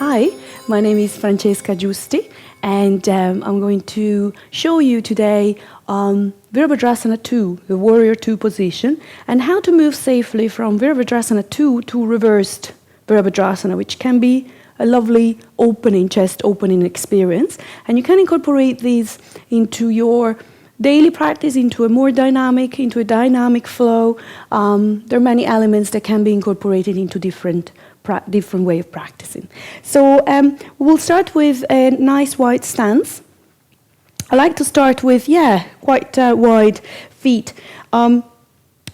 Hi, my name is Francesca Giusti, and I'm going to show you today Virabhadrasana 2, the Warrior 2 position, and how to move safely from Virabhadrasana 2 to reversed Virabhadrasana, which can be a lovely opening, chest opening experience. And you can incorporate these into your daily practice, into a dynamic flow. There are many elements that can be incorporated into different way of practicing. So we'll start with a nice wide stance. I like to start with, quite wide feet.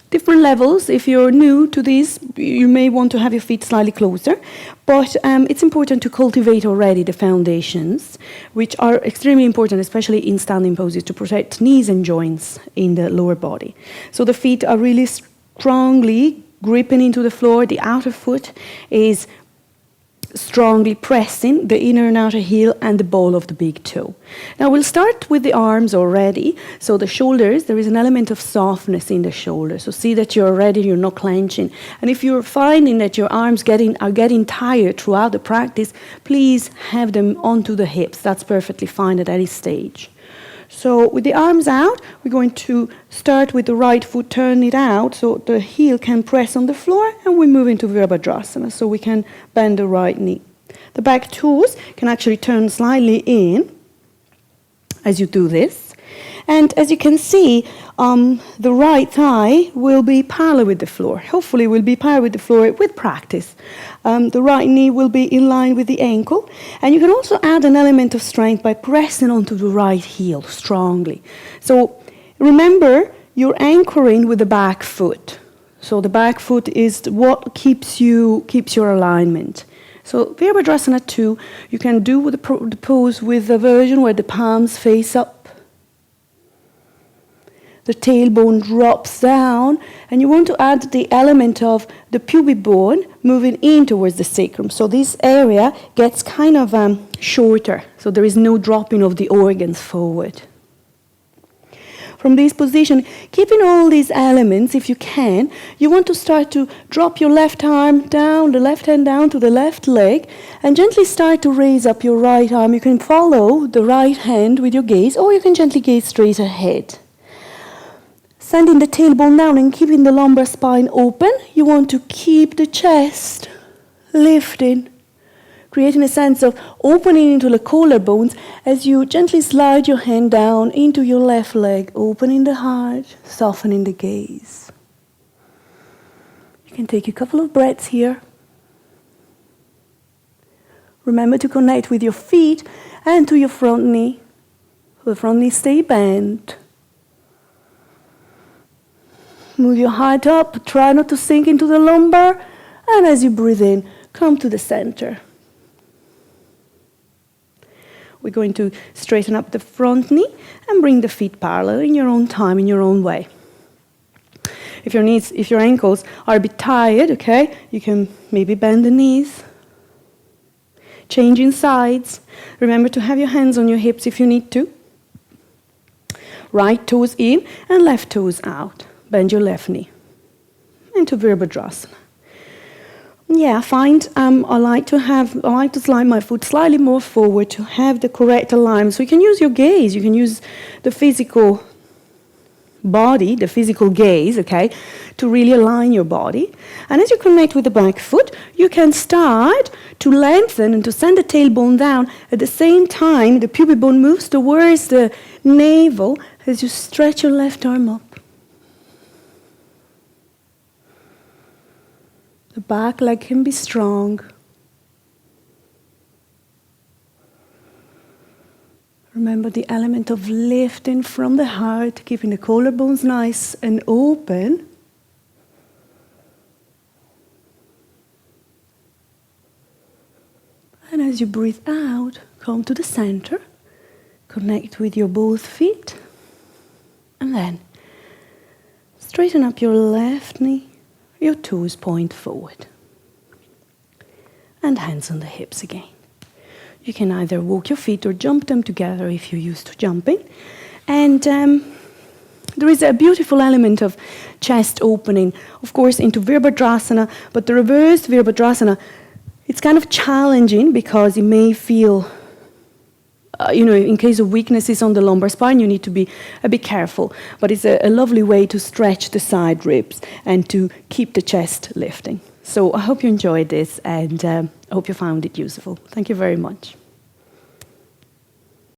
Different levels. If you're new to this, you may want to have your feet slightly closer, but it's important to cultivate already the foundations, which are extremely important, especially in standing poses, to protect knees and joints in the lower body. So the feet are really strongly gripping into the floor. The outer foot is strongly pressing the inner and outer heel and the ball of the big toe. Now we'll start with the arms already. So the shoulders, there is an element of softness in the shoulders. So see that you're ready, you're not clenching. And if you're finding that your arms are getting tired throughout the practice, please have them onto the hips. That's perfectly fine at any stage. So with the arms out, we're going to start with the right foot, turn it out so the heel can press on the floor, and we move into Virabhadrasana, so we can bend the right knee. The back toes can actually turn slightly in as you do this. And as you can see, the right thigh will be parallel with the floor. Hopefully will be parallel with the floor with practice. The right knee will be in line with the ankle. And you can also add an element of strength by pressing onto the right heel strongly. So remember, you're anchoring with the back foot. So the back foot is what keeps your alignment. So Virabhadrasana 2, you can do the pose with the version where the palms face up. The tailbone drops down, and you want to add the element of the pubic bone moving in towards the sacrum. So this area gets kind of shorter, so there is no dropping of the organs forward. From this position, keeping all these elements, if you can, you want to start to drop your left arm down, the left hand down to the left leg, and gently start to raise up your right arm. You can follow the right hand with your gaze, or you can gently gaze straight ahead. Sending the tailbone down and keeping the lumbar spine open, you want to keep the chest lifting, creating a sense of opening into the collarbones as you gently slide your hand down into your left leg, opening the heart, softening the gaze. You can take a couple of breaths here. Remember to connect with your feet and to your front knee. So the front knee stay bent. Move your heart up, try not to sink into the lumbar, and as you breathe in, come to the center. We're going to straighten up the front knee and bring the feet parallel in your own time, in your own way. If your ankles are a bit tired, okay, you can maybe bend the knees. Changing sides. Remember to have your hands on your hips if you need to. Right toes in and left toes out. Bend your left knee into Virabhadrasana. Yeah, I like to slide my foot slightly more forward to have the correct alignment. So you can use your gaze, you can use the physical body, the physical gaze, okay, to really align your body. And as you connect with the back foot, you can start to lengthen and to send the tailbone down. At the same time, the pubic bone moves towards the navel as you stretch your left arm up. The back leg can be strong. Remember the element of lifting from the heart, keeping the collarbones nice and open. And as you breathe out, come to the center, connect with your both feet, and then straighten up your left knee. Your toes point forward. And hands on the hips again. You can either walk your feet or jump them together if you're used to jumping. And there is a beautiful element of chest opening, of course, into Virabhadrasana, but the reversed Virabhadrasana It's kind of challenging because it may feel, in case of weaknesses on the lumbar spine, you need to be a bit careful. But it's a lovely way to stretch the side ribs and to keep the chest lifting. So I hope you enjoyed this, and I hope you found it useful. Thank you very much.